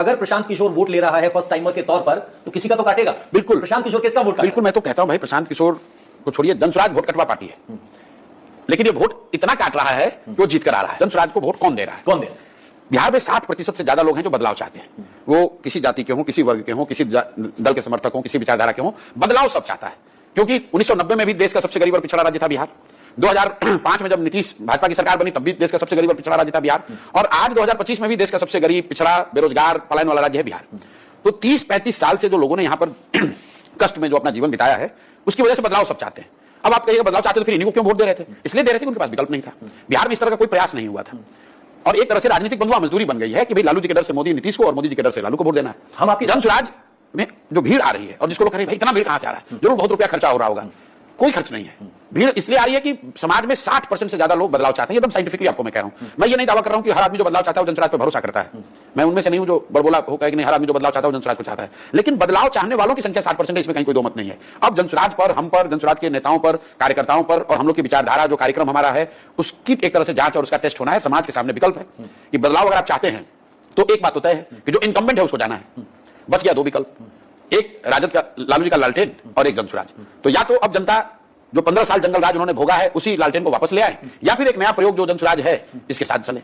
अगर प्रशांत किशोर वोट ले रहा है फर्स्ट टाइमर के तौर पर तो किसी का तो काटेगा। बिल्कुल प्रशांत किशोर किसका वोट काटेगा? बिल्कुल, मैं तो कहता हूं भाई प्रशांत किशोर को छोड़िए, जनसुराज वोट कटवा पार्टी है, लेकिन ये वोट इतना काट रहा है कि वो जीत कर आ रहा है। जनसुराज को वोट कौन दे रहा है? कौन दे? बिहार में 60% से ज्यादा लोग हैं जो बदलाव चाहते हैं। वो किसी जाति के हों, किसी वर्ग के हों, किसी दल के समर्थक हों, किसी विचारधारा के हों, बदलाव सब चाहता है। क्योंकि 1990 में भी देश का सबसे गरीब और पिछड़ा राज्य था बिहार। 2005 में जब नीतीश भाजपा की सरकार बनी तब भी देश का सबसे गरीब और पिछड़ा राज्य था बिहार। और आज 2025 में भी देश का सबसे गरीब, पिछड़ा, बेरोजगार, पलायन वाला राज्य है बिहार। तो 30-35 साल से जो लोगों ने यहाँ पर कष्ट में जो अपना जीवन बिताया है, उसकी वजह से बदलाव सब चाहते हैं। अब आप कहिएगा बदलाव चाहते तो फिर इन्हीं को क्यों वोट दे रहे थे? इसलिए दे रहे थे कि उनके पास विकल्प नहीं था। बिहार में इस तरह का कोई प्रयास नहीं हुआ था और एक तरह से राजनीतिक बंधुआ मजदूरी बन गई है कि भाई लालू जी के डर से मोदी नीतीश को और मोदी जी के डर से लालू को वोट देना है। हम आपकी जनसुराज में जो भीड़ आ रही है और जिसको लोग कह रहे हैं भाई इतना भीड़ कहां से आ रहा है, जरूर बहुत रुपया खर्चा हो रहा होगा, कोई खर्च नहीं है। भीड़ इसलिए आ रही है कि समाज में 60% से ज्यादा लोग बदलाव चाहते हैं। एकदम साइंटिफिकली आपको मैं कह रहा हूं। मैं ये नहीं दावा कर रहा हूं कि हर आदमी जो बदलाव चाहता है वो जनसुराज पर भरोसा करता है। मैं उनमें से नहीं हूं जो बड़बोला होगा कि नहीं हर आदमी जो बदलाव चाहता है वो जनसुराज को चाहता है। लेकिन बदलाव चाहने वालों की संख्या 60% है, इसमें कहीं कोई दो मत नहीं है। अब जनसुराज पर, हम पर, जनसुराज के नेताओं पर, कार्यकर्ताओं पर और हम लोग की विचारधारा जो कार्यक्रम हमारा है उसकी एक तरह से जांच और उसका टेस्ट होना है। समाज के सामने विकल्प है कि बदलाव अगर आप चाहते हैं तो एक बात होता है कि जो इनकम्बेंट है उसको जाना है। बच गया दो विकल्प, एक राजद का लालू जी का लालटेन और एक जनसुराज। तो या तो अब जनता जो 15 साल जंगल राज उन्होंने भोगा है उसी लालटेन को वापस ले आए, या फिर एक नया प्रयोग जो जनसुराज है इसके साथ चले।